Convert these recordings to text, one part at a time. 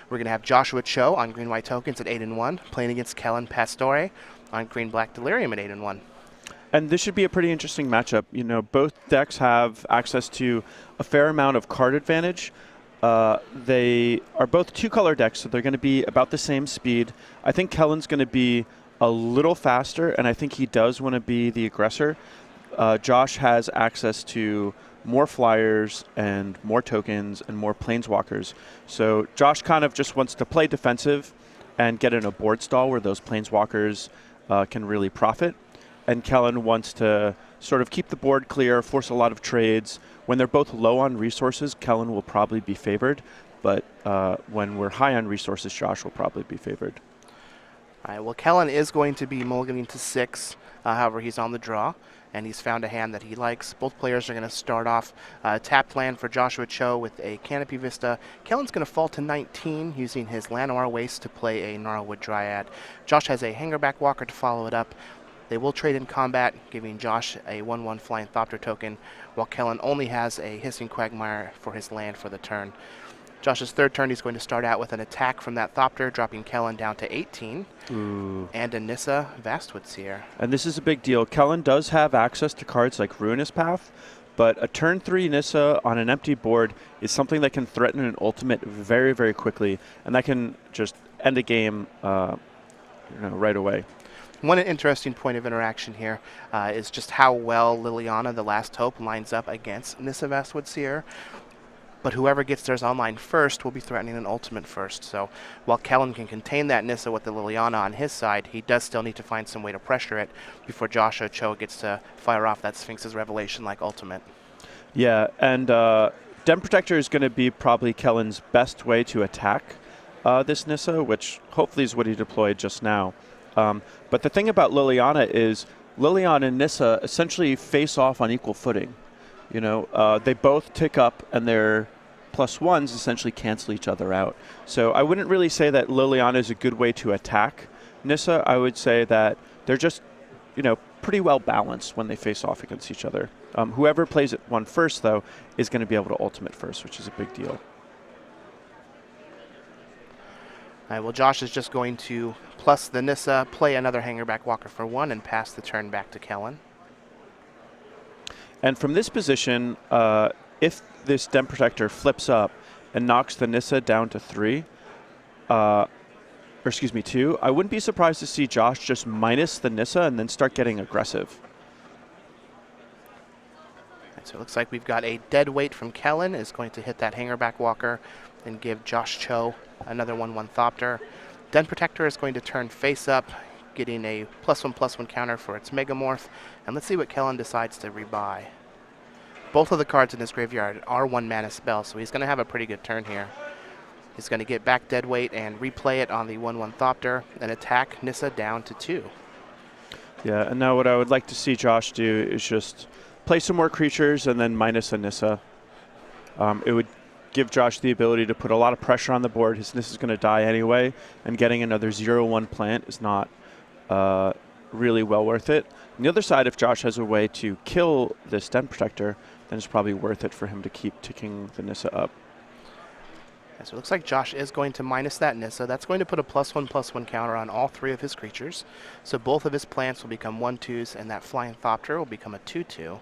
We're going to have Joshua Cho on green-white tokens at 8-1, playing against Kellen Pastore on green-black Delirium at 8-1. And this should be a pretty interesting matchup. You know, both decks have access to a fair amount of card advantage. They are both two-color decks, so they're going to be about the same speed. I think Kellen's going to be a little faster, and I think he does want to be the aggressor. Josh has access to more flyers and more tokens and more planeswalkers. So Josh kind of just wants to play defensive and get in a board stall where those planeswalkers can really profit. And Kellen wants to sort of keep the board clear, force a lot of trades. When they're both low on resources, Kellen will probably be favored. But when we're high on resources, Josh will probably be favored. All right, well, Kellen is going to be mulliganing to 6. However, he's on the draw, and he's found a hand that he likes. Both players are going to start off tapped land for Joshua Cho with a Canopy Vista. Kellen's going to fall to 19, using his Llanowar Waste to play a Gnarlwood Dryad. Josh has a Hangerback Walker to follow it up. They will trade in combat, giving Josh a 1/1 Flying Thopter token, while Kellen only has a Hissing Quagmire for his land for the turn. Josh's third turn, he's going to start out with an attack from that Thopter, dropping Kellen down to 18. Ooh. And a Nissa Vastwood Seer. And this is a big deal. Kellen does have access to cards like Ruinous Path, but a turn 3 Nissa on an empty board is something that can threaten an ultimate very, very quickly, and that can just end a game right away. One interesting point of interaction here is just how well Liliana, the Last Hope, lines up against Nissa Vastwood Seer. But whoever gets theirs online first will be threatening an ultimate first. So while Kellen can contain that Nissa with the Liliana on his side, he does still need to find some way to pressure it before Joshua Cho gets to fire off that Sphinx's Revelation-like ultimate. Yeah, and Den Protector is going to be probably Kellen's best way to attack this Nissa, which hopefully is what he deployed just now. But the thing about Liliana is Liliana and Nissa essentially face off on equal footing. You know, they both tick up, and their +1s essentially cancel each other out. So I wouldn't really say that Liliana is a good way to attack Nissa. I would say that they're just, pretty well balanced when they face off against each other. Whoever plays it one first, though, is going to be able to ultimate first, which is a big deal. All right, well, Josh is just going to plus the Nissa, play another Hangerback Walker for 1, and pass the turn back to Kellen. And from this position, if this Den Protector flips up and knocks the Nissa down to 2, I wouldn't be surprised to see Josh just minus the Nissa and then start getting aggressive. Right, so it looks like we've got a dead weight from Kellen is going to hit that Hangerback Walker and give Josh Cho another 1/1 Thopter. Den Protector is going to turn face up, getting a +1/+1 counter for its Megamorph. And let's see what Kellen decides to rebuy. Both of the cards in his graveyard are 1-mana spells, so he's going to have a pretty good turn here. He's going to get back Deadweight and replay it on the 1/1 Thopter and attack Nissa down to 2. Yeah, and now what I would like to see Josh do is just play some more creatures and then minus a Nissa. It would give Josh the ability to put a lot of pressure on the board. His Nissa's going to die anyway, and getting another 0/1 plant is not really well worth it. On the other side, if Josh has a way to kill this Den Protector, then it's probably worth it for him to keep ticking the Nissa up. So it looks like Josh is going to minus that Nissa. That's going to put a +1/+1 counter on all 3 of his creatures. So both of his plants will become 1/2s, and that Flying Thopter will become a 2/2.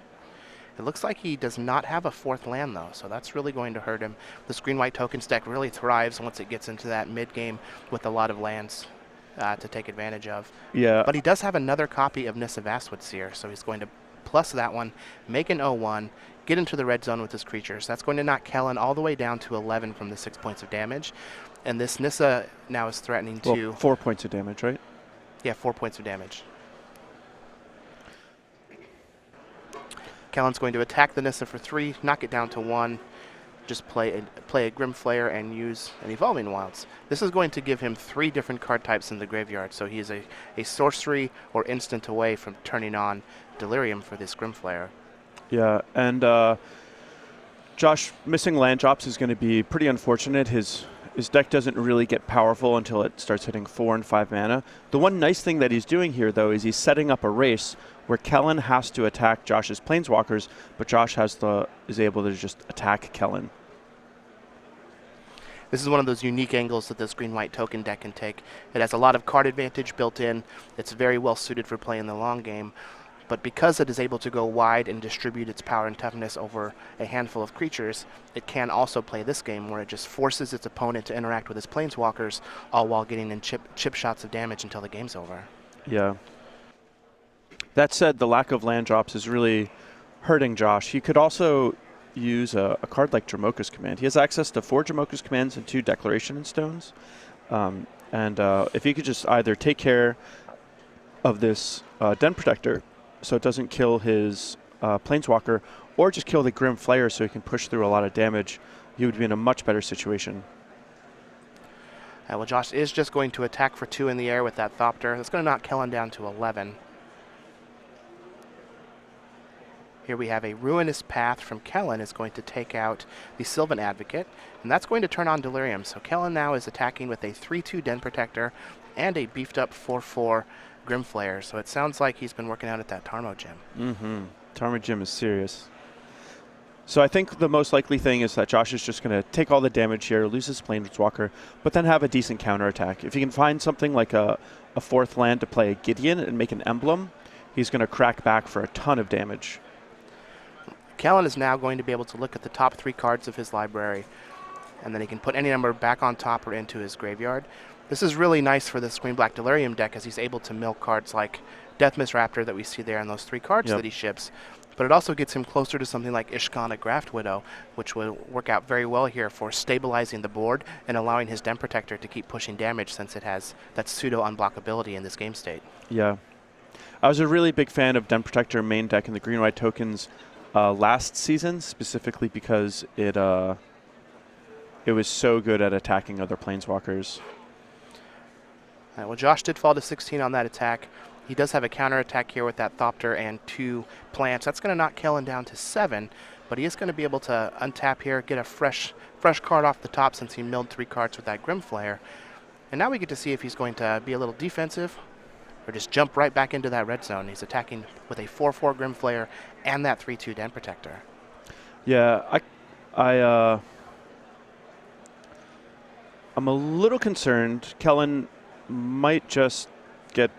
It looks like he does not have a 4th land, though, so that's really going to hurt him. This green-white tokens deck really thrives once it gets into that mid-game with a lot of lands to take advantage of. Yeah. But he does have another copy of Nissa Vastwood Seer, so he's going to plus that one, make an 0/1, get into the red zone with his creatures. That's going to knock Kellen all the way down to 11 from the 6 points of damage. And this Nissa now is threatening to... 4 points of damage, right? Yeah, 4 points of damage. Kellen's going to attack the Nissa for 3, knock it down to 1, just play a Grimflayer and use an Evolving Wilds. This is going to give him 3 different card types in the graveyard, so he is a sorcery or instant away from turning on Delirium for this Grimflayer. Yeah, and Josh missing land drops is going to be pretty unfortunate. His deck doesn't really get powerful until it starts hitting 4 and 5 mana. The one nice thing that he's doing here, though, is he's setting up a race where Kellen has to attack Josh's Planeswalkers, but Josh is able to just attack Kellen. This is one of those unique angles that this green-white token deck can take. It has a lot of card advantage built in. It's very well suited for playing the long game. But because it is able to go wide and distribute its power and toughness over a handful of creatures, it can also play this game where it just forces its opponent to interact with his planeswalkers, all while getting in chip shots of damage until the game's over. Yeah. That said, the lack of land drops is really hurting Josh. He could also use a card like Dramoka's Command. He has access to 4 Dramoka's Commands and 2 Declaration Stones. If he could just either take care of this Den Protector so it doesn't kill his Planeswalker, or just kill the Grim Flayer so he can push through a lot of damage, he would be in a much better situation. Well, Josh is just going to attack for 2 in the air with that Thopter. That's going to knock Kellen down to 11. Here we have a Ruinous Path from Kellen is going to take out the Sylvan Advocate, and that's going to turn on Delirium. So Kellen now is attacking with a 3/2 Den Protector and a beefed up 4/4 Grimflayer. So it sounds like he's been working out at that Tarmo Gym. Mm-hmm. Tarmo Gym is serious. So I think the most likely thing is that Josh is just going to take all the damage here, lose his Planeswalker, but then have a decent counterattack. If he can find something like a 4th land to play a Gideon and make an emblem, he's going to crack back for a ton of damage. Kellen is now going to be able to look at the top 3 cards of his library, and then he can put any number back on top or into his graveyard. This is really nice for this Green-Black Delirium deck, as he's able to mill cards like Deathmist Raptor that we see there in those 3 cards that he ships. But it also gets him closer to something like Ishkana Graft Widow, which will work out very well here for stabilizing the board and allowing his Den Protector to keep pushing damage, since it has that pseudo-unblockability in this game state. Yeah. I was a really big fan of Den Protector main deck in the green-white tokens last season, specifically because it was so good at attacking other Planeswalkers. Well, Josh did fall to 16 on that attack. He does have a counterattack here with that Thopter and 2 plants. That's going to knock Kellen down to 7, but he is going to be able to untap here, get a fresh card off the top since he milled 3 cards with that Grimflayer. And now we get to see if he's going to be a little defensive or just jump right back into that red zone. He's attacking with a 4/4 Grimflayer and that 3/2 Den Protector. Yeah, I'm a little concerned. Kellen might just get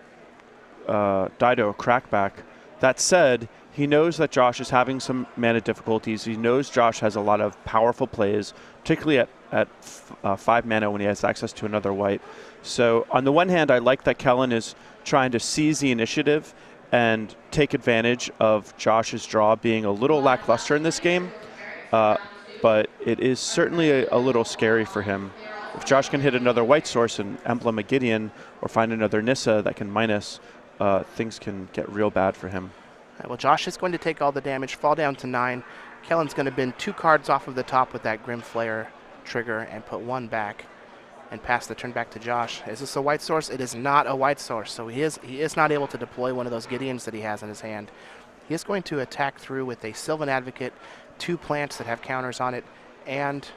Dido a crackback. That said, he knows that Josh is having some mana difficulties. He knows Josh has a lot of powerful plays, particularly at 5 mana when he has access to another white. So on the one hand, I like that Kellen is trying to seize the initiative and take advantage of Josh's draw being a little lackluster in this game. But it is certainly a little scary for him. If Josh can hit another white source and emblem a Gideon or find another Nissa that can minus, things can get real bad for him. Well, Josh is going to take all the damage, fall down to 9. Kellen's going to bin 2 cards off of the top with that Grimflayer trigger and put 1 back and pass the turn back to Josh. Is this a white source? It is not a white source, so he is not able to deploy one of those Gideons that he has in his hand. He is going to attack through with a Sylvan Advocate, 2 plants that have counters on it, and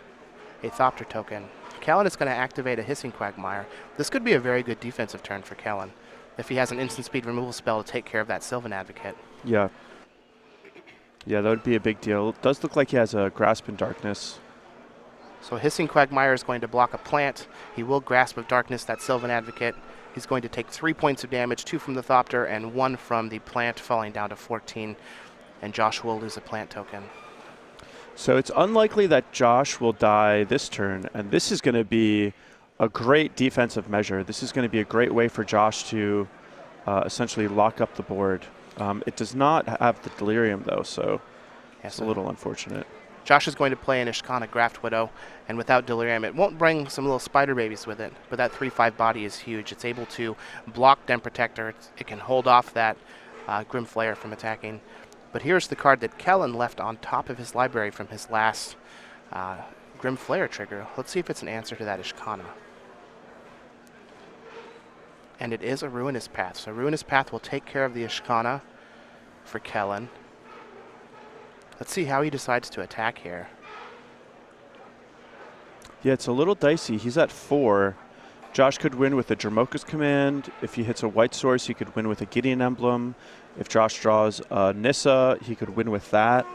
a Thopter token. Kellen is going to activate a Hissing Quagmire. This could be a very good defensive turn for Kellen if he has an instant speed removal spell to take care of that Sylvan Advocate. Yeah. Yeah, that would be a big deal. It does look like he has a Grasp in Darkness. So Hissing Quagmire is going to block a plant. He will Grasp of Darkness that Sylvan Advocate. He's going to take 3 points of damage, 2 from the Thopter and 1 from the plant, falling down to 14. And Josh will lose a plant token. So it's unlikely that Josh will die this turn, and this is going to be a great defensive measure. This is going to be a great way for Josh to essentially lock up the board. It does not have the Delirium, though, so it's a little unfortunate. Josh is going to play an Ishkana Graft Widow, and without Delirium, it won't bring some little spider babies with it, but that 3/5 body is huge. It's able to block Den Protector. It can hold off that Grimflayer from attacking. But here's the card that Kellen left on top of his library from his last Grimflayer trigger. Let's see if it's an answer to that Ishkana. And it is a Ruinous Path. So Ruinous Path will take care of the Ishkana for Kellen. Let's see how he decides to attack here. Yeah, it's a little dicey. He's at 4. Josh could win with a Dramoka's Command. If he hits a white source, he could win with a Gideon Emblem. If Josh draws a Nissa, he could win with that.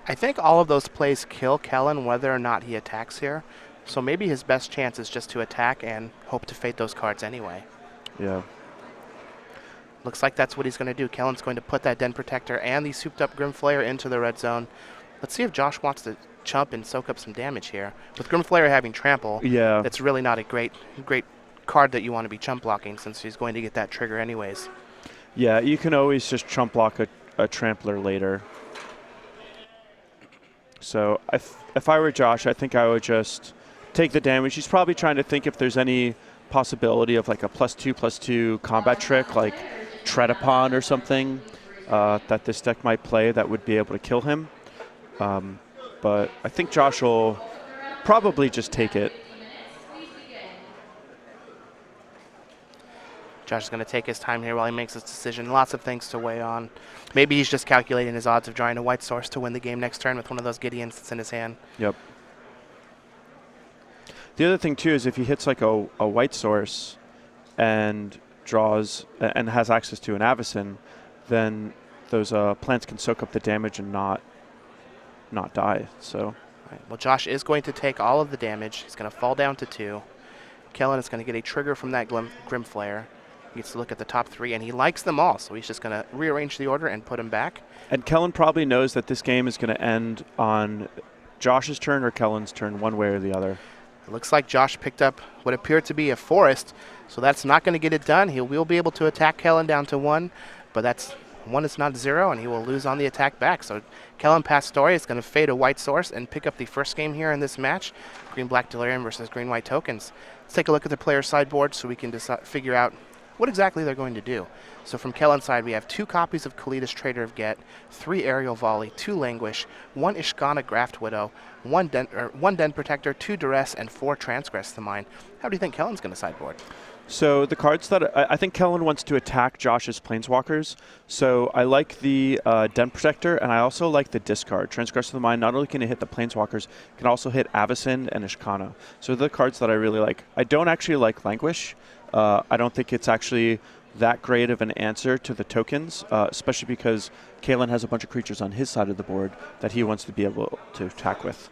I think all of those plays kill Kellen whether or not he attacks here. So maybe his best chance is just to attack and hope to fade those cards anyway. Yeah. Looks like that's what he's going to do. Kellen's going to put that Den Protector and the souped up Grimflayer into the red zone. Let's see if Josh wants to chump and soak up some damage here. With Grimflayer having trample, Yeah. it's really not a great card that you want to be chump blocking, since he's going to get that trigger anyways. Yeah, you can always just chump block a trampler later. So if I were Josh, I think I would just take the damage. He's probably trying to think if there's any possibility of like a +2/+2 combat trick, like Tread Upon or something, that this deck might play that would be able to kill him. But I think Josh will probably just take it. Josh is going to take his time here while he makes his decision. Lots of things to weigh on. Maybe he's just calculating his odds of drawing a white source to win the game next turn with one of those Gideons that's in his hand. Yep. The other thing, too, is if he hits like a white source and draws and has access to an Avacyn, then those plants can soak up the damage and not die. So, right. Well, Josh is going to take all of the damage. He's going to fall down to 2. Kellen is going to get a trigger from that Grimflayer. He gets to look at the top 3, and he likes them all, so he's just going to rearrange the order and put him back. And Kellen probably knows that this game is going to end on Josh's turn or Kellen's turn, one way or the other. It looks like Josh picked up what appeared to be a forest, so that's not going to get it done. He will be able to attack Kellen down to 1, but that's 1 is not 0, and he will lose on the attack back. So Kellen Pastore is going to fade a white source and pick up the first game here in this match, Green-Black Delirium versus Green-White Tokens. Let's take a look at the player sideboard so we can figure out what exactly they're going to do. So from Kellen's side, we have 2 copies of Kalida's Trader of Get, 3 Aerial Volley, 2 Languish, 1 Ishkana Graft Widow, 1 Den Protector, 2 Duress, and 4 Transgress the Mind. How do you think Kellen's going to sideboard? So the cards that I think Kellen wants to attack Josh's Planeswalkers. So I like the Den Protector, and I also like the discard. Transgress of the Mind not only can it hit the Planeswalkers, can also hit Avacyn and Ishkana. So the cards that I really like. I don't actually like Languish. I don't think it's actually that great of an answer to the tokens, especially because Kellen has a bunch of creatures on his side of the board that he wants to be able to attack with.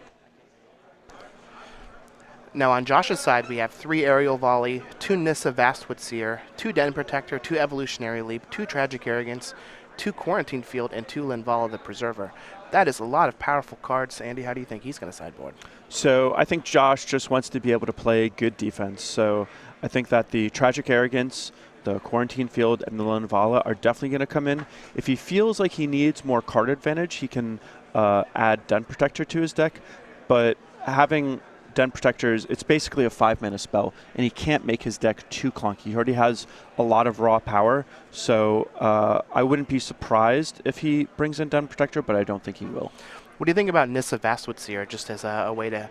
Now on Josh's side, we have 3 Aerial Volley, 2 Nissa Vastwood Seer, 2 Den Protector, 2 Evolutionary Leap, 2 Tragic Arrogance, 2 Quarantine Field, and 2 Linvala the Preserver. That is a lot of powerful cards. Andy, how do you think he's going to sideboard? So I think Josh just wants to be able to play good defense. So I think that the Tragic Arrogance, the Quarantine Field, and the Linvala are definitely going to come in. If he feels like he needs more card advantage, he can add Den Protector to his deck. But having Den Protectors, it's basically a 5-mana spell, and he can't make his deck too clunky. He already has a lot of raw power, so I wouldn't be surprised if he brings in Den Protector, but I don't think he will. What do you think about Nissa Vastwood Seer just as a way to,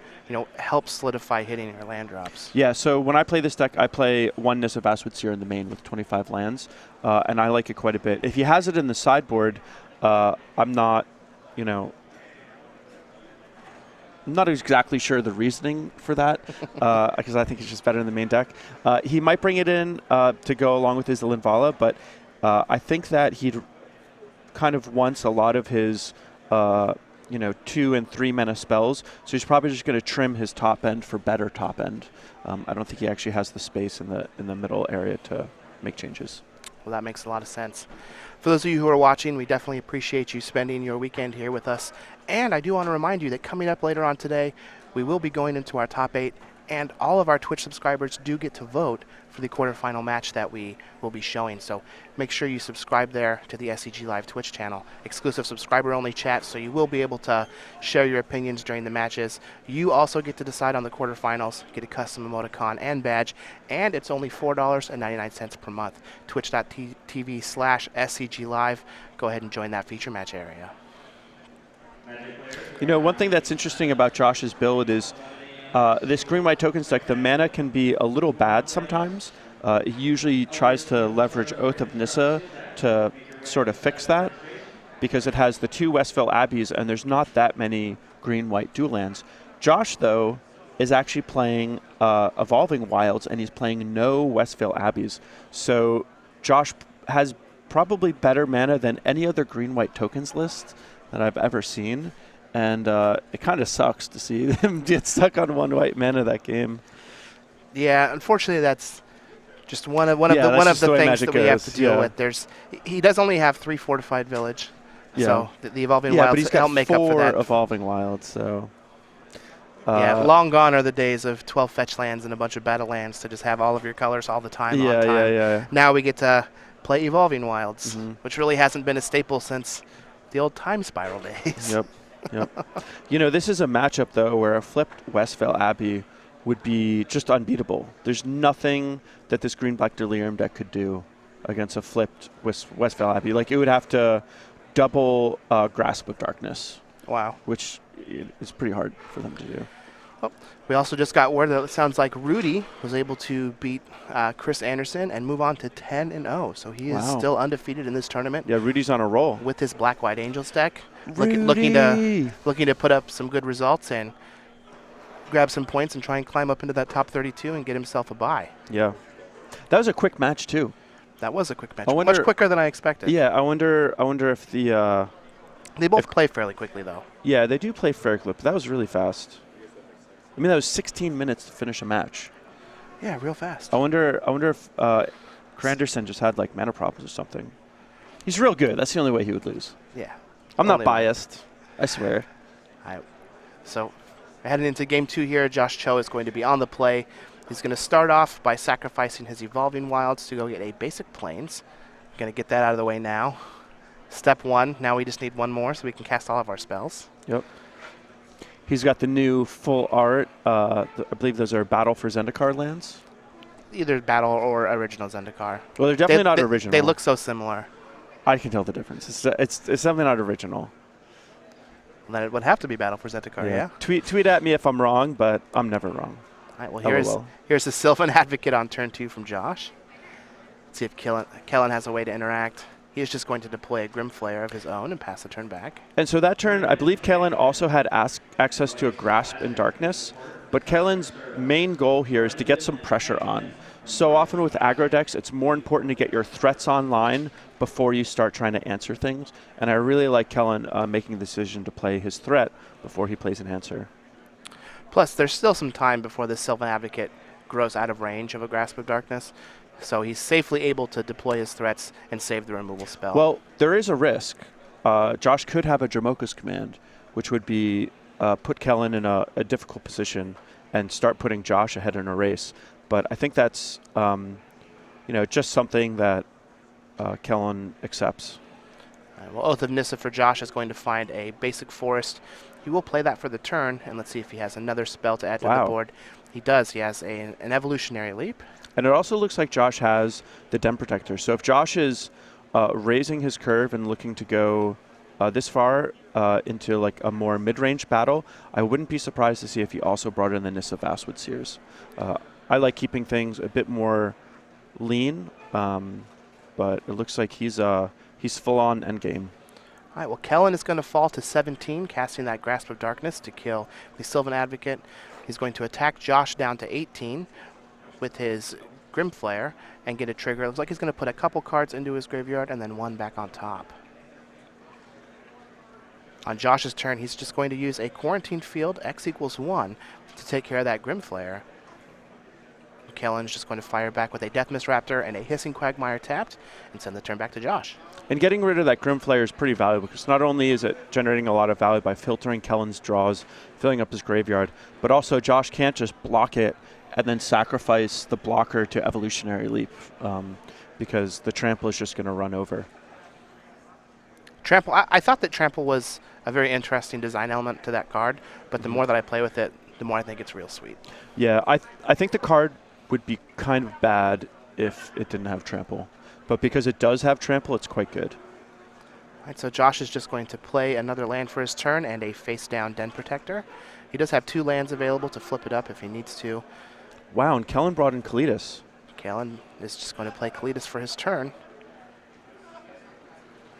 help solidify hitting your land drops? Yeah, so when I play this deck, I play 1 Nissa Vastwood Seer in the main with 25 lands, and I like it quite a bit. If he has it in the sideboard, I'm not, I'm not exactly sure the reasoning for that, because I think it's just better in the main deck. He might bring it in to go along with his Linvala, but I think that he kind of wants a lot of his 2 and 3 mana spells, so he's probably just going to trim his top end for better top end. I don't think he actually has the space in the middle area to make changes. Well, that makes a lot of sense. For those of you who are watching, we definitely appreciate you spending your weekend here with us. And I do want to remind you that coming up later on today, we will be going into our top 8, and all of our Twitch subscribers do get to vote for the quarterfinal match that we will be showing. So make sure you subscribe there to the SCG Live Twitch channel. Exclusive subscriber-only chat, so you will be able to share your opinions during the matches. You also get to decide on the quarterfinals, get a custom emoticon and badge, and it's only $4.99 per month. Twitch.tv/SCG Live. Go ahead and join that feature match area. One thing that's interesting about Josh's build is this Green-White Tokens deck, the mana can be a little bad sometimes. He usually tries to leverage Oath of Nissa to sort of fix that, because it has the 2 Westvale Abbeys, and there's not that many Green-White dual lands. Josh, though, is actually playing Evolving Wilds, and he's playing no Westvale Abbeys. So Josh has probably better mana than any other Green-White Tokens list that I've ever seen. And it kind of sucks to see him get stuck on 1 white mana that game. Yeah, unfortunately, that's just one of Yeah, the that's just the way things Magic that we have to goes, deal yeah. with. He does only have 3 fortified village, Yeah. so the evolving Yeah, but wilds he's got help make up for 4 that. evolving wilds, so. Yeah, long gone are the days of 12 fetch lands and a bunch of battle lands to just have all of your colors all the time on time. Yeah. Now we get to play evolving wilds, Mhm. which really hasn't been a staple since the old time spiral days. Yep. This is a matchup, though, where a flipped Westvale Abbey would be just unbeatable. There's nothing that this green-black Delirium deck could do against a flipped Westvale Abbey. Like, it would have to double Grasp of Darkness. Wow. Which is pretty hard for them to do. Well, we also just got word that it sounds like Rudy was able to beat Chris Anderson and move on to 10-0. So he is still undefeated in this tournament. Yeah, Rudy's on a roll with his Black-White Angels deck. Rudy. Looking to put up some good results and grab some points and try and climb up into that top 32 and get himself a bye. Yeah. That was a quick match, too. That was a quick match. Much quicker than I expected. Yeah, I wonder if the... they both play fairly quickly, though. Yeah, they do play fairly quickly, but that was really fast. I mean, that was 16 minutes to finish a match. Yeah, real fast. I wonder if Granderson just had, like, mana problems or something. He's real good. That's the only way he would lose. Yeah. I'm not biased. I swear. All right. So, heading into Game 2 here, Josh Cho is going to be on the play. He's going to start off by sacrificing his Evolving Wilds to go get a basic Plains. Going to get that out of the way now. Step 1, now we just need 1 more so we can cast all of our spells. Yep. He's got the new full art. I believe those are Battle for Zendikar lands. Either Battle or Original Zendikar. Well, they're definitely not original. They look so similar. I can tell the difference. It's definitely not original. Then it would have to be Battle for Zendikar, yeah? Tweet at me if I'm wrong, but I'm never wrong. All right, well, here's the Sylvan Advocate on turn 2 from Josh. Let's see if Kellen has a way to interact. He is just going to deploy a Grimflayer of his own and pass the turn back. And so that turn, I believe Kellen also had access to a Grasp in Darkness, but Kellen's main goal here is to get some pressure on. So often with aggro decks, it's more important to get your threats online before you start trying to answer things. And I really like Kellen making the decision to play his threat before he plays an answer. Plus, there's still some time before the Sylvan Advocate grows out of range of a Grasp of Darkness. So he's safely able to deploy his threats and save the removal spell. Well, there is a risk. Josh could have a Dramoka's Command, which would be put Kellen in a difficult position and start putting Josh ahead in a race. But I think that's just something that Kellen accepts. Well, Oath of Nissa for Josh is going to find a basic forest. He will play that for the turn, and let's see if he has another spell to add to the board. He does. He has an Evolutionary Leap. And it also looks like Josh has the Den Protector. So if Josh is raising his curve and looking to go this far into like a more mid-range battle, I wouldn't be surprised to see if he also brought in the Nissa Vastwood Seers. I like keeping things a bit more lean, but it looks like he's full-on endgame. All right, well, Kellen is going to fall to 17, casting that Grasp of Darkness to kill the Sylvan Advocate. He's going to attack Josh down to 18 with his Grimflayer and get a trigger. It looks like he's going to put a couple cards into his graveyard and then 1 back on top. On Josh's turn, he's just going to use a Quarantine Field, X = 1, to take care of that Grimflayer. Kellen's just going to fire back with a Deathmist Raptor and a Hissing Quagmire tapped and send the turn back to Josh. And getting rid of that Grimflayer is pretty valuable because not only is it generating a lot of value by filtering Kellen's draws, filling up his graveyard, but also Josh can't just block it and then sacrifice the blocker to Evolutionary Leap because the Trample is just going to run over. Trample. I thought that Trample was a very interesting design element to that card, but the more that I play with it, the more I think it's real sweet. Yeah, I think the card would be kind of bad if it didn't have Trample. But because it does have Trample, it's quite good. All right, so Josh is just going to play another land for his turn and a face-down Den Protector. He does have 2 lands available to flip it up if he needs to. Wow, and Kellen brought in Kalitas. Kellen is just going to play Kalitas for his turn.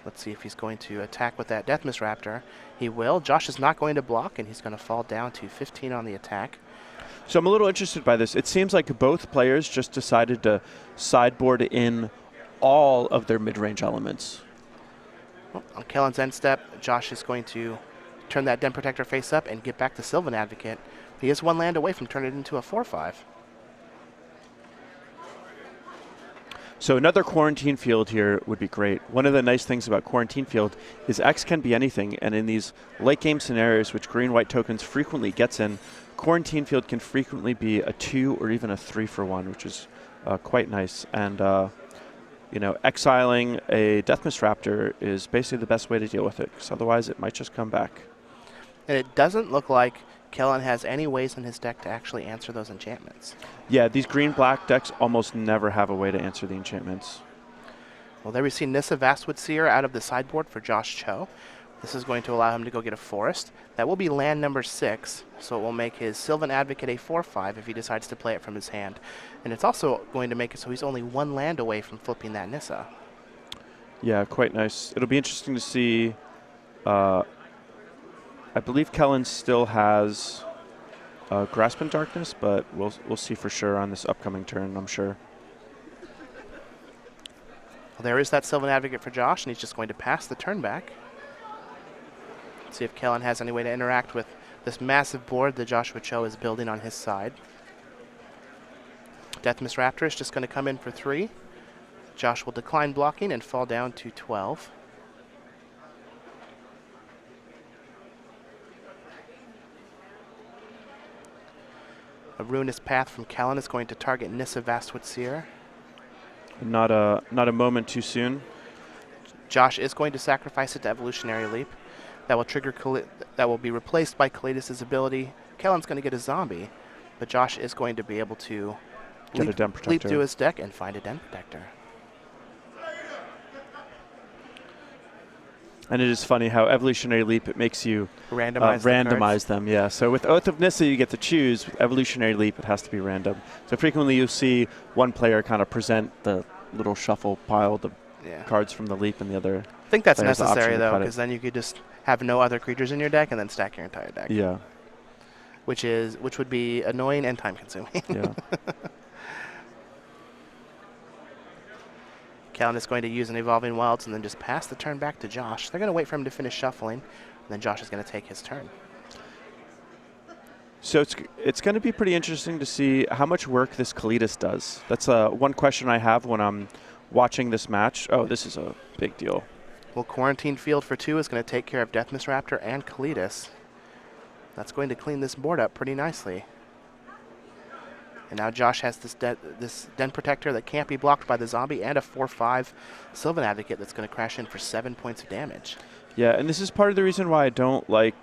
Let's see if he's going to attack with that Deathmist Raptor. He will. Josh is not going to block, and he's going to fall down to 15 on the attack. So I'm a little interested by this. It seems like both players just decided to sideboard in all of their mid-range elements. Well, on Kellen's end step, Josh is going to turn that Den Protector face up and get back to Sylvan Advocate. He is 1 land away from turning it into a 4/5. So another Quarantine Field here would be great. One of the nice things about Quarantine Field is X can be anything, and in these late game scenarios, which green-white tokens frequently gets in, Quarantine Field can frequently be a 2 or even a 3-for-1, which is quite nice. And exiling a Deathmist Raptor is basically the best way to deal with it, because otherwise it might just come back. And it doesn't look like Kellen has any ways in his deck to actually answer those enchantments. Yeah, these green-black decks almost never have a way to answer the enchantments. Well, there we see Nissa Vastwood Seer out of the sideboard for Josh Cho. This is going to allow him to go get a forest. That will be land number 6, so it will make his Sylvan Advocate a 4/5 if he decides to play it from his hand. And it's also going to make it so he's only 1 land away from flipping that Nissa. Yeah, quite nice. It'll be interesting to see. I believe Kellen still has Grasp in Darkness, but we'll see for sure on this upcoming turn, I'm sure. Well, there is that Sylvan Advocate for Josh, and he's just going to pass the turn back. See if Kellen has any way to interact with this massive board that Joshua Cho is building on his side. Deathmist Raptor is just going to come in for 3. Josh will decline blocking and fall down to 12. A Ruinous Path from Kellen is going to target Nissa Vastwood Seer. Not a moment too soon. Josh is going to sacrifice it to Evolutionary Leap. That will trigger. That will be replaced by Kalidas' ability. Kellen's going to get a zombie, but Josh is going to be able to Get a Den Protector. leap through his deck and find a Den Protector. And it is funny how Evolutionary Leap, it makes you randomize them. Yeah. So with Oath of Nissa, you get to choose. With Evolutionary Leap, it has to be random. So frequently you'll see one player kind of present the little shuffle pile, the cards from the Leap, and the other. I think that's player's the necessary, option to though, cut it. because then you could just have no other creatures in your deck and then stack your entire deck. Yeah. Which would be annoying and time-consuming. Yeah. Kellen is going to use an Evolving Wilds and then just pass the turn back to Josh. They're going to wait for him to finish shuffling, and then Josh is going to take his turn. So it's going to be pretty interesting to see how much work this Kalidas does. That's one question I have when I'm watching this match. Oh, this is a big deal. Well, Quarantine Field for 2 is going to take care of Deathmist Raptor and Kalidas. That's going to clean this board up pretty nicely. And now Josh has this Den Protector that can't be blocked by the zombie and a 4/5 Sylvan Advocate that's going to crash in for 7 points of damage. Yeah, and this is part of the reason why I don't like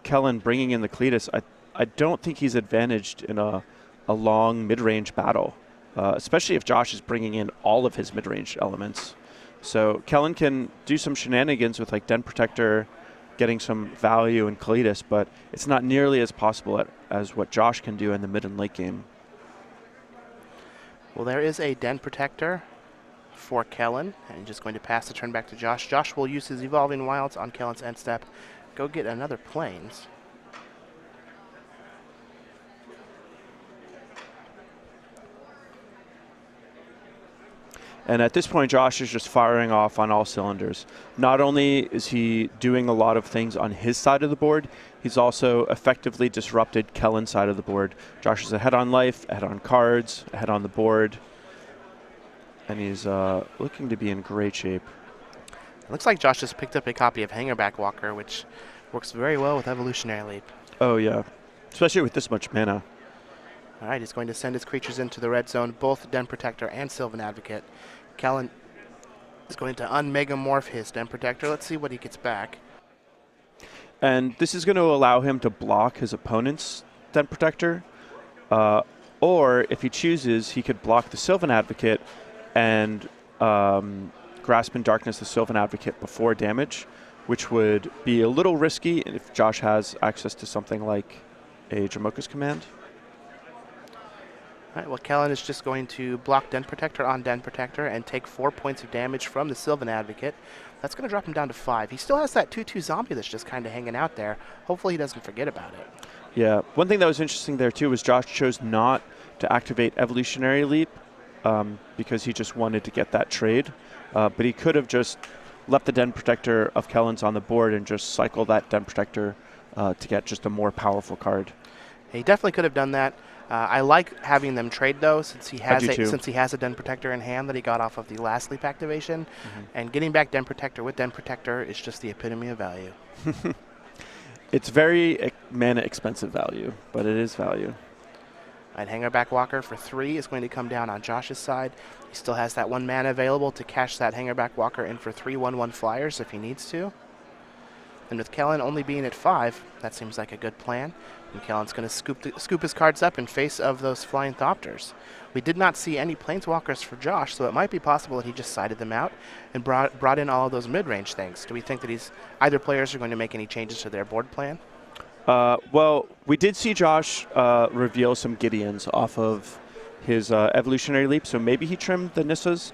Kellen bringing in the Kalidas. I don't think he's advantaged in a long mid-range battle, especially if Josh is bringing in all of his mid-range elements. So Kellen can do some shenanigans with like Den Protector, getting some value in Kalidas, but it's not nearly as possible as what Josh can do in the mid and late game. Well, there is a Den Protector for Kellen, and just going to pass the turn back to Josh. Josh will use his Evolving Wilds on Kellen's end step. Go get another Plains. And at this point, Josh is just firing off on all cylinders. Not only is he doing a lot of things on his side of the board, he's also effectively disrupted Kellen's side of the board. Josh is ahead on life, ahead on cards, ahead on the board. And he's looking to be in great shape. It looks like Josh just picked up a copy of Hangerback Walker, which works very well with Evolutionary Leap. Oh, yeah. Especially with this much mana. All right, he's going to send his creatures into the red zone, both Den Protector and Sylvan Advocate. Kellen is going to unmegamorph his Den Protector. Let's see what he gets back. And this is going to allow him to block his opponent's Den Protector. Or if he chooses, he could block the Sylvan Advocate and Grasp in Darkness the Sylvan Advocate before damage, which would be a little risky if Josh has access to something like a Jamoka's Command. All right, well, Kellen is just going to block Den Protector on Den Protector and take 4 points of damage from the Sylvan Advocate. That's going to drop him down to 5. He still has that 2/2 zombie that's just kind of hanging out there. Hopefully he doesn't forget about it. Yeah, one thing that was interesting there too was Josh chose not to activate Evolutionary Leap because he just wanted to get that trade. But he could have just left the Den Protector of Kellen's on the board and just cycle that Den Protector to get just a more powerful card. He definitely could have done that. I like having them trade though, since he has a Den Protector in hand that he got off of the last Leap activation, and getting back Den Protector with Den Protector is just the epitome of value. It's very mana expensive value, but it is value. Right, Hangerback Walker for 3 is going to come down on Josh's side. He still has that 1 mana available to cash that Hangerback Walker in for 3 1/1 flyers if he needs to. And with Kellen only being at 5, that seems like a good plan. And Kellen's going to scoop his cards up in face of those Flying Thopters. We did not see any Planeswalkers for Josh, so it might be possible that he just sided them out and brought in all of those mid-range things. Do we think that either players are going to make any changes to their board plan? Well, we did see Josh reveal some Gideons off of his Evolutionary Leap, so maybe he trimmed the Nissas,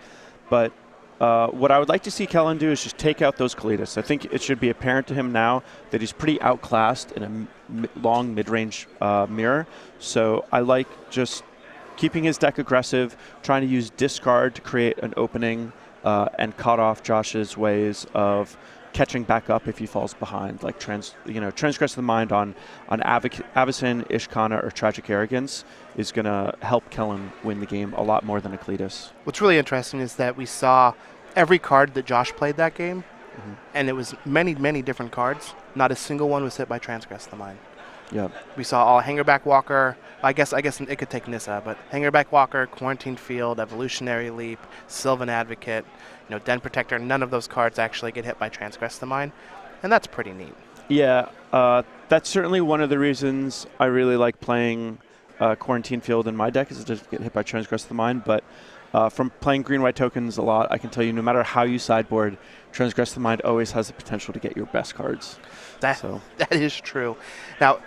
but what I would like to see Kellen do is just take out those Kalitas. I think it should be apparent to him now that he's pretty outclassed in a long mid-range mirror. So I like just keeping his deck aggressive, trying to use discard to create an opening and cut off Josh's ways of catching back up if he falls behind, like Transgress the Mind on Avacyn, Ishkana, or Tragic Arrogance is going to help Kellen win the game a lot more than Aklitas. What's really interesting is that we saw every card that Josh played that game, and it was many, many different cards. Not a single one was hit by Transgress the Mind. Yeah. We saw all Hangerback Walker. I guess it could take Nissa, but Hangerback Walker, Quarantine Field, Evolutionary Leap, Sylvan Advocate, Den Protector. None of those cards actually get hit by Transgress the Mind, and that's pretty neat. Yeah, that's certainly one of the reasons I really like playing Quarantine Field in my deck, is it doesn't get hit by Transgress the Mind. But from playing green-white tokens a lot, I can tell you no matter how you sideboard, Transgress the Mind always has the potential to get your best cards. That is true. Now,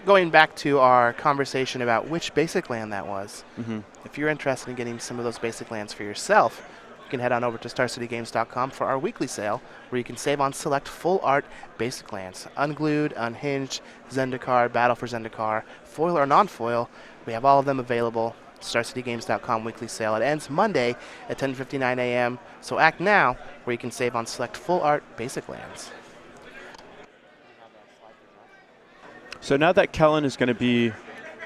going back to our conversation about which basic land that was, if you're interested in getting some of those basic lands for yourself, you can head on over to StarCityGames.com for our weekly sale, where you can save on select full art basic lands. Unglued, Unhinged, Zendikar, Battle for Zendikar, foil or non-foil. We have all of them available. StarCityGames.com weekly sale. It ends Monday at 10:59 a.m. So act now, where you can save on select full art basic lands. So now that Kellen is going to be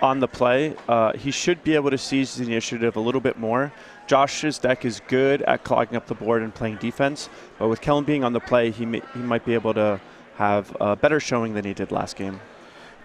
on the play, he should be able to seize the initiative a little bit more. Josh's deck is good at clogging up the board and playing defense, but with Kellen being on the play, he might be able to have a better showing than he did last game.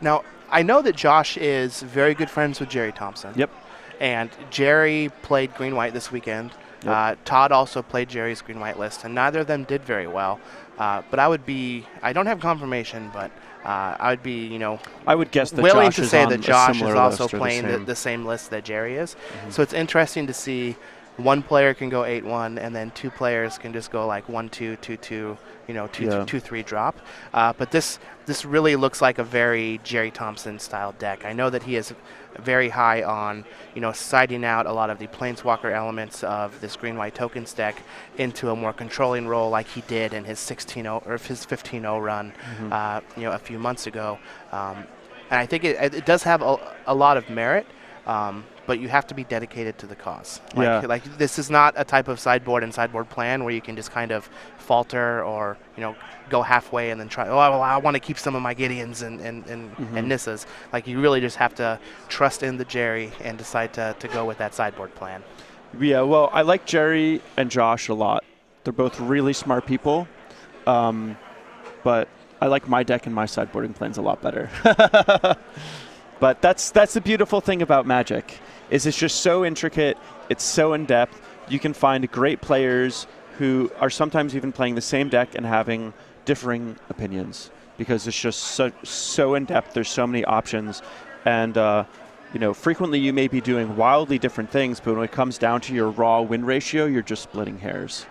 Now, I know that Josh is very good friends with Jerry Thompson. Yep. And Jerry played green-white this weekend. Yep. Todd also played Jerry's green-white list, and neither of them did very well. But I don't have confirmation, but I would be, I would guess that willing Josh to is say on that a Josh is similar also list or playing the same list that Jerry is. So it's interesting to see one player can go 8-1, and then two players can just go like 1-2, 2-2, 2-3 drop. But this really looks like a very Jerry Thompson style deck. I know that he is very high on siding out a lot of the Planeswalker elements of this green-white tokens deck into a more controlling role, like he did in his 16-0 or his 15-0 run, a few months ago. And I think it does have a lot of merit. But you have to be dedicated to the cause. Like this is not a type of sideboard plan where you can just kind of falter or go halfway and then try. Oh, well, I want to keep some of my Gideons and Nissas. Like you really just have to trust in the Jerry and decide to go with that sideboard plan. Yeah, well, I like Jerry and Josh a lot. They're both really smart people, but I like my deck and my sideboarding plans a lot better. But that's the beautiful thing about Magic, is it's just so intricate, it's so in-depth. You can find great players who are sometimes even playing the same deck and having differing opinions, because it's just so in-depth. There's so many options, and frequently you may be doing wildly different things, but when it comes down to your raw win ratio, you're just splitting hairs.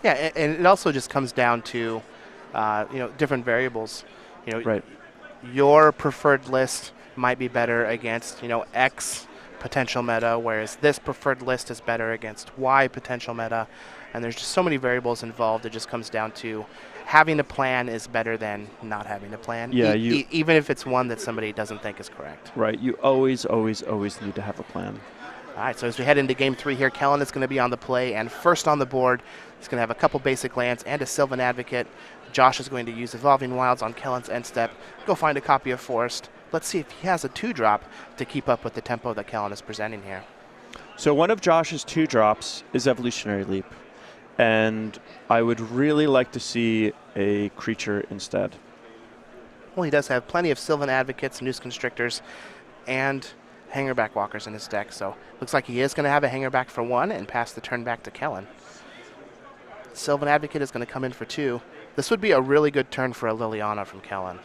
Yeah, and it also just comes down to different variables. Right. Your preferred list might be better against X potential meta, whereas this preferred list is better against Y potential meta, and there's just so many variables involved. It just comes down to having a plan is better than not having a plan. Yeah, even if it's one that somebody doesn't think is correct. Right. You always need to have a plan. All right, so as we head into game 3 here, Kellen is going to be on the play, and first on the board, he's going to have a couple basic lands and a Sylvan Advocate. Josh is going to use Evolving Wilds on Kellen's end step, go find a copy of Forest. Let's see if he has a 2-drop to keep up with the tempo that Kellen is presenting here. So one of Josh's 2-drops is Evolutionary Leap, and I would really like to see a creature instead. Well, he does have plenty of Sylvan Advocates, Noose Constrictors, and Hangerback Walkers in his deck, so looks like he is going to have a Hangerback for 1 and pass the turn back to Kellen. Sylvan Advocate is going to come in for 2. This would be a really good turn for a Liliana from Kellen.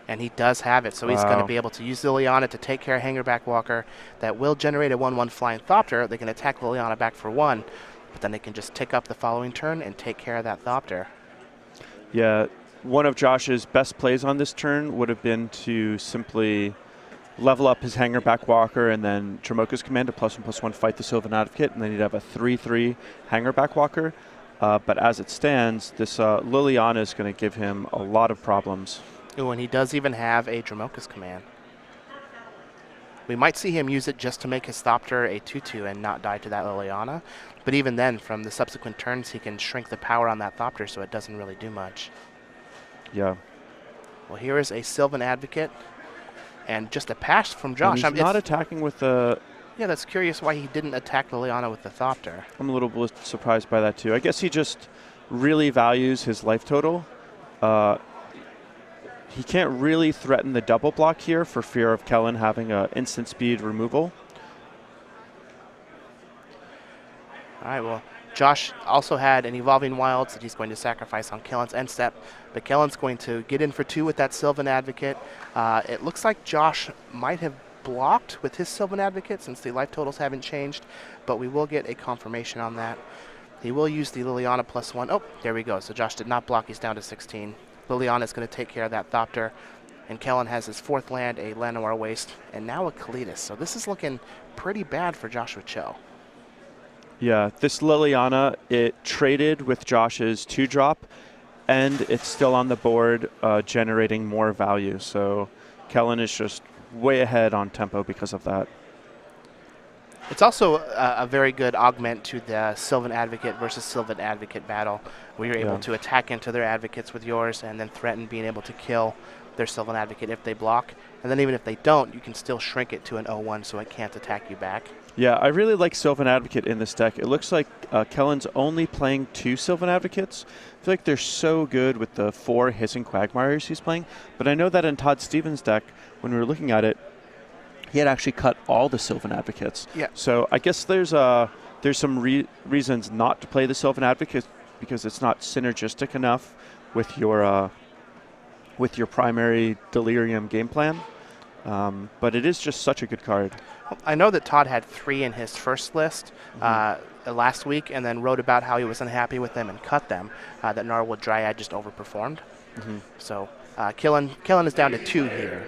And he does have it, so he's going to be able to use Liliana to take care of Hangerback Walker. That will generate a 1/1 Flying Thopter. They can attack Liliana back for 1, but then they can just tick up the following turn and take care of that Thopter. Yeah, one of Josh's best plays on this turn would have been to simply level up his Hangerback Walker and then Dromoka's Command to +1/+1 fight the Sylvan Advocate, and then he'd have a 3/3 Hangerback Walker. But as it stands, this Liliana is going to give him a lot of problems. Ooh, and he does even have a Dromoka's Command. We might see him use it just to make his Thopter a 2/2 and not die to that Liliana. But even then, from the subsequent turns, he can shrink the power on that Thopter so it doesn't really do much. Yeah. Well, here is a Sylvan Advocate. And just a pass from Josh. And he's not attacking with the... Yeah, that's curious why he didn't attack Liliana with the Thopter. I'm a little bit surprised by that, too. I guess he just really values his life total. He can't really threaten the double block here for fear of Kellen having an instant speed removal. All right, well, Josh also had an Evolving Wilds that he's going to sacrifice on Kellen's end step, but Kellen's going to get in for 2 with that Sylvan Advocate. It looks like Josh might have blocked with his Sylvan Advocate since the life totals haven't changed, but we will get a confirmation on that. He will use the Liliana +1. Oh, there we go. So Josh did not block. He's down to 16. Liliana is going to take care of that Thopter, and Kellen has his 4th land, a Llanowar Waste, and now a Kalitas. So this is looking pretty bad for Joshua Cho. Yeah, this Liliana, it traded with Josh's 2-drop, and it's still on the board generating more value. So Kellen is just way ahead on tempo because of that. It's also a very good augment to the Sylvan Advocate versus Sylvan Advocate battle, where you're able to attack into their Advocates with yours and then threaten being able to kill their Sylvan Advocate if they block. And then even if they don't, you can still shrink it to an 0/1 so it can't attack you back. Yeah, I really like Sylvan Advocate in this deck. It looks like Kellen's only playing 2 Sylvan Advocates. I feel like they're so good with the 4 Hissing Quagmires he's playing. But I know that in Todd Stevens' deck, when we were looking at it, he had actually cut all the Sylvan Advocates. Yeah. So I guess there's some reasons not to play the Sylvan Advocate because it's not synergistic enough with your primary Delirium game plan. But it is just such a good card. I know that Todd had 3 in his first list last week and then wrote about how he was unhappy with them and cut them, that Gnarlwood Dryad just overperformed. So Kellen is down to 2 here.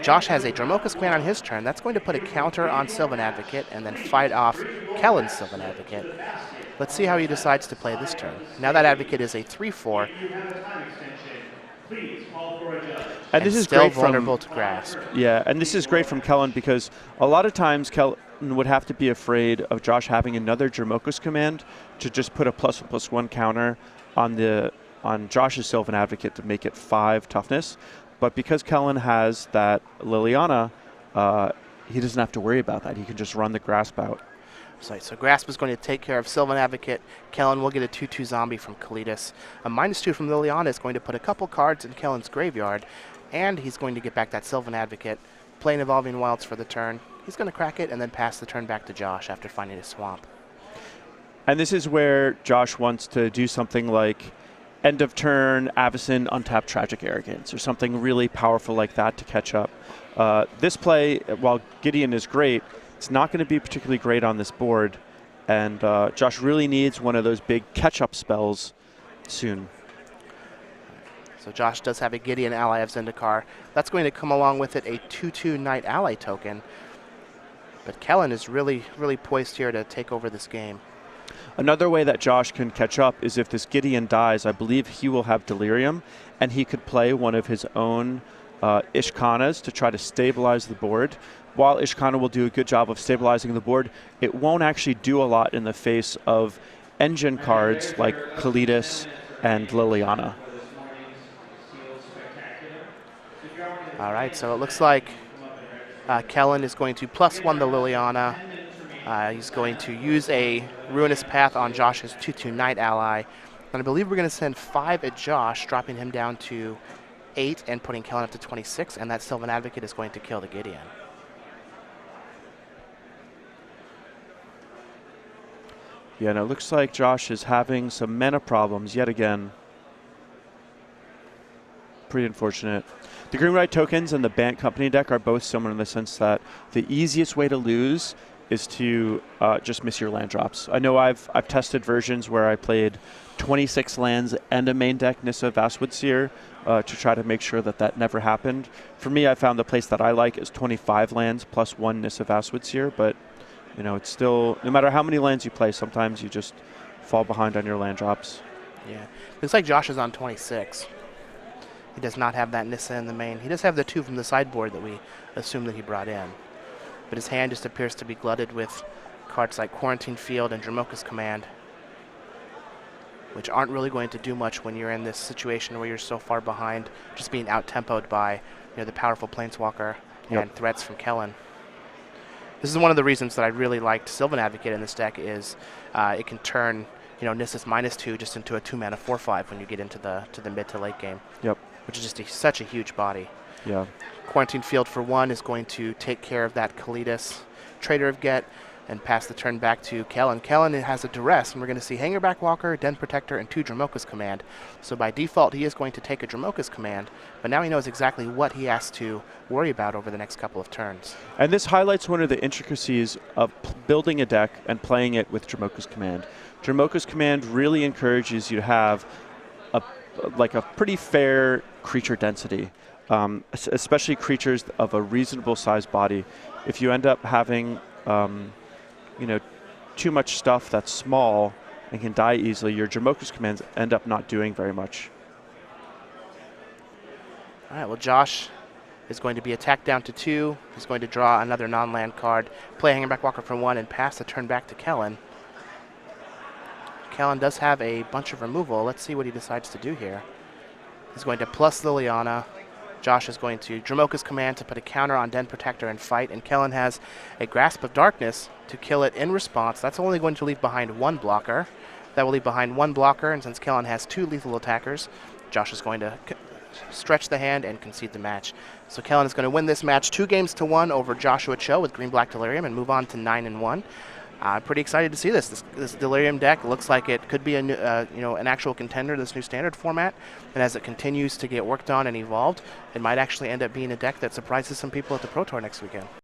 Josh has a Dromoka's Command on his turn. That's going to put a counter on Sylvan Advocate and then fight off Kellen's Sylvan Advocate. Let's see how he decides to play this turn. Now that Advocate is a 3/4. And this is still great vulnerable to grasp. Yeah, and this is great from Kellen because a lot of times Kellen would have to be afraid of Josh having another Dromoka's Command to just put a +1/+1 counter on Josh's Sylvan Advocate to make it 5 toughness. But because Kellen has that Liliana, he doesn't have to worry about that. He can just run the Grasp out. So Grasp is going to take care of Sylvan Advocate. Kellen will get a 2/2 zombie from Kalitas. A -2 from Liliana is going to put a couple cards in Kellen's graveyard, and he's going to get back that Sylvan Advocate, playing Evolving Wilds for the turn. He's going to crack it and then pass the turn back to Josh after finding a swamp. And this is where Josh wants to do something like end of turn, Avacyn, untap Tragic Arrogance, or something really powerful like that to catch up. This play, while Gideon is great, it's not going to be particularly great on this board, and Josh really needs one of those big catch-up spells soon. So Josh does have a Gideon ally of Zendikar. That's going to come along with it a 2/2 Knight ally token. But Kellen is really, really poised here to take over this game. Another way that Josh can catch up is if this Gideon dies, I believe he will have Delirium, and he could play one of his own Ishkanas to try to stabilize the board. While Ishkana will do a good job of stabilizing the board, it won't actually do a lot in the face of engine cards like Kalidas and Liliana. All right, so it looks like Kellen is going to +1 the Liliana. He's going to use a Ruinous Path on Josh's 2/2 Knight ally. And I believe we're going to send 5 at Josh, dropping him down to 8 and putting Kellen up to 26, and that Sylvan Advocate is going to kill the Gideon. Yeah, and it looks like Josh is having some mana problems yet again. Pretty unfortunate. The Green White tokens and the Bant Company deck are both similar in the sense that the easiest way to lose is to just miss your land drops. I know I've tested versions where I played 26 lands and a main deck Nissa Vastwood Seer to try to make sure that that never happened. For me, I found the place that I like is 25 lands plus 1 Nissa Vastwood Seer, but you know, it's still, no matter how many lands you play, sometimes you just fall behind on your land drops. Yeah, looks like Josh is on 26. He does not have that Nissa in the main. He does have the 2 from the sideboard that we assume that he brought in. But his hand just appears to be glutted with cards like Quarantine Field and Dromoka's Command, which aren't really going to do much when you're in this situation where you're so far behind, just being out-tempoed by the powerful Planeswalker and threats from Kellen. This is one of the reasons that I really liked Sylvan Advocate in this deck is it can turn Nissa's -2 just into a 2-mana 4/5 when you get into the mid to late game. Yep. Which is just such a huge body. Yeah. Quarantine Field for 1 is going to take care of that Kalidas Trader of Get and pass the turn back to Kellen. Kellen has a Duress, and we're going to see Hangerback Walker, Den Protector, and 2 Dromoka's Command. So by default, he is going to take a Dromoka's Command, but now he knows exactly what he has to worry about over the next couple of turns. And this highlights one of the intricacies of building a deck and playing it with Dromoka's Command. Dromoka's Command really encourages you to have a pretty fair creature density, especially creatures of a reasonable sized body. If you end up having too much stuff that's small and can die easily, your Dromoka's commands end up not doing very much. All right, well, Josh is going to be attacked down to 2. He's going to draw another non-land card, play Hangerback Walker for 1, and pass the turn back to Kellen. Kellen does have a bunch of removal. Let's see what he decides to do here. He's going to plus Liliana. Josh is going to Dromoka's Command to put a counter on Den Protector and fight, and Kellen has a Grasp of Darkness to kill it in response. That's only going to leave behind 1 blocker. That will leave behind 1 blocker, and since Kellen has 2 lethal attackers, Josh is going to stretch the hand and concede the match. So Kellen is going to win this match 2-1 over Joshua Cho with Green-Black Delirium and move on to 9-1. I'm pretty excited to see this. This Delirium deck looks like it could be a new, an actual contender to this new standard format. And as it continues to get worked on and evolved, it might actually end up being a deck that surprises some people at the Pro Tour next weekend.